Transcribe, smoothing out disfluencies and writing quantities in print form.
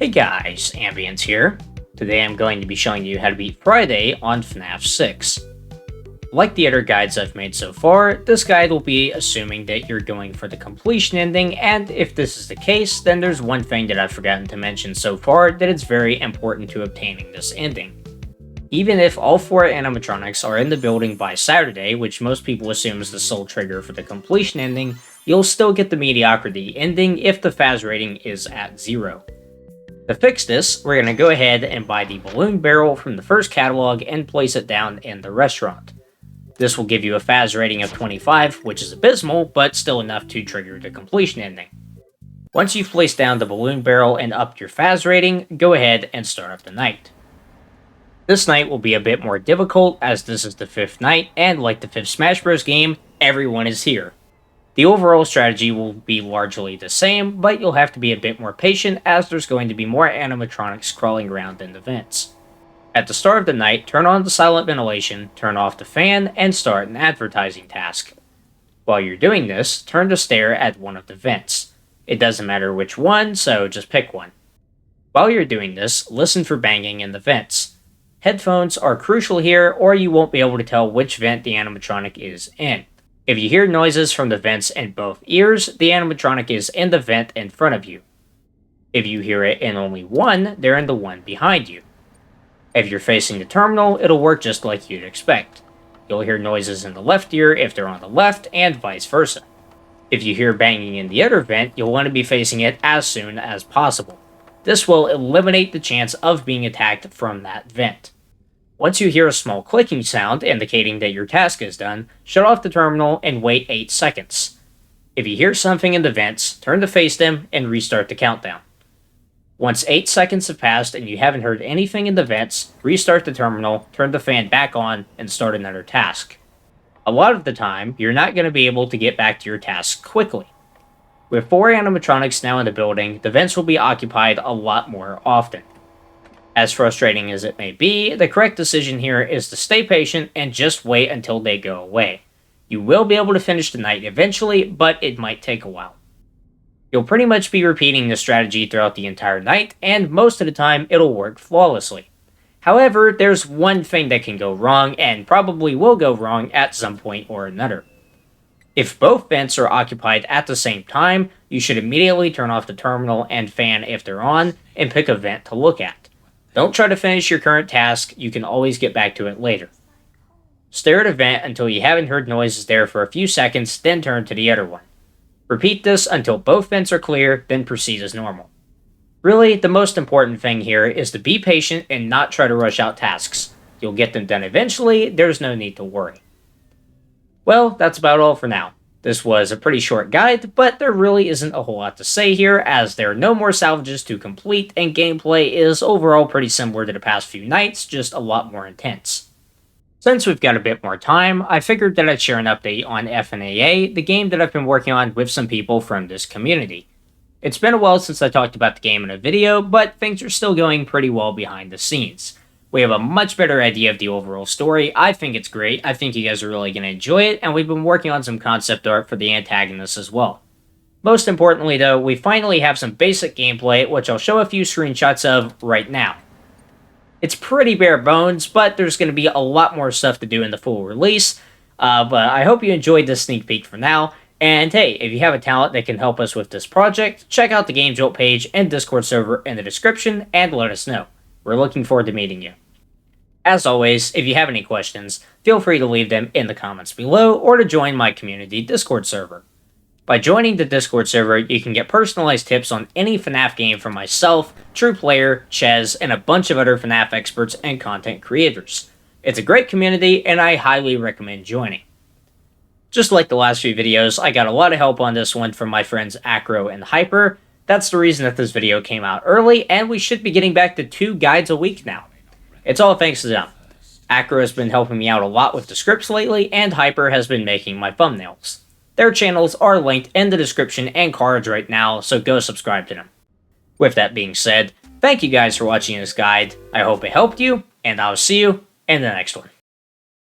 Hey guys, Ambience here. Today I'm going to be showing you how to beat Friday on FNaF 6. Like the other guides I've made so far, this guide will be assuming that you're going for the completion ending, and if this is the case, then there's one thing that I've forgotten to mention so far that it's very important to obtaining this ending. Even if all 4 animatronics are in the building by Saturday, which most people assume is the sole trigger for the completion ending, you'll still get the mediocrity ending if the FAS rating is at 0. To fix this, we're going to go ahead and buy the balloon barrel from the first catalog and place it down in the restaurant. This will give you a FAS rating of 25, which is abysmal, but still enough to trigger the completion ending. Once you've placed down the balloon barrel and upped your FAS rating, go ahead and start up the night. This night will be a bit more difficult as this is the 5th night, and like the 5th Smash Bros. Game, everyone is here. The overall strategy will be largely the same, but you'll have to be a bit more patient as there's going to be more animatronics crawling around in the vents. At the start of the night, turn on the silent ventilation, turn off the fan, and start an advertising task. While you're doing this, turn to stare at one of the vents. It doesn't matter which one, so just pick one. While you're doing this, listen for banging in the vents. Headphones are crucial here, or you won't be able to tell which vent the animatronic is in. If you hear noises from the vents in both ears, the animatronic is in the vent in front of you. If you hear it in only one, they're in the one behind you. If you're facing the terminal, it'll work just like you'd expect. You'll hear noises in the left ear if they're on the left, and vice versa. If you hear banging in the other vent, you'll want to be facing it as soon as possible. This will eliminate the chance of being attacked from that vent. Once you hear a small clicking sound indicating that your task is done, shut off the terminal and wait 8 seconds. If you hear something in the vents, turn to face them and restart the countdown. Once 8 seconds have passed and you haven't heard anything in the vents, restart the terminal, turn the fan back on, and start another task. A lot of the time, you're not going to be able to get back to your task quickly. With 4 animatronics now in the building, the vents will be occupied a lot more often. As frustrating as it may be, the correct decision here is to stay patient and just wait until they go away. You will be able to finish the night eventually, but it might take a while. You'll pretty much be repeating this strategy throughout the entire night, and most of the time it'll work flawlessly. However, there's one thing that can go wrong, and probably will go wrong at some point or another. If both vents are occupied at the same time, you should immediately turn off the terminal and fan if they're on, and pick a vent to look at. Don't try to finish your current task, you can always get back to it later. Stare at a vent until you haven't heard noises there for a few seconds, then turn to the other one. Repeat this until both vents are clear, then proceed as normal. Really, the most important thing here is to be patient and not try to rush out tasks. You'll get them done eventually, there's no need to worry. Well, that's about all for now. This was a pretty short guide, but there really isn't a whole lot to say here, as there are no more salvages to complete, and gameplay is overall pretty similar to the past few nights, just a lot more intense. Since we've got a bit more time, I figured that I'd share an update on FNaF, the game that I've been working on with some people from this community. It's been a while since I talked about the game in a video, but things are still going pretty well behind the scenes. We have a much better idea of the overall story. I think it's great. I think you guys are really going to enjoy it, and we've been working on some concept art for the antagonists as well. Most importantly though, we finally have some basic gameplay, which I'll show a few screenshots of right now. It's pretty bare bones, but there's going to be a lot more stuff to do in the full release, but I hope you enjoyed this sneak peek for now. And hey, if you have a talent that can help us with this project, check out the Game Jolt page and Discord server in the description and let us know. We're looking forward to meeting you. As always, if you have any questions, feel free to leave them in the comments below or to join my community Discord server. By joining the Discord server, you can get personalized tips on any FNaF game from myself, TruePlayer, Ches, and a bunch of other FNaF experts and content creators. It's a great community, and I highly recommend joining. Just like the last few videos, I got a lot of help on this one from my friends Acro and Hyper. That's the reason that this video came out early, and we should be getting back to 2 guides a week now. It's all thanks to them. Acro has been helping me out a lot with the scripts lately, and Hyper has been making my thumbnails. Their channels are linked in the description and cards right now, so go subscribe to them. With that being said, thank you guys for watching this guide. I hope it helped you, and I'll see you in the next one.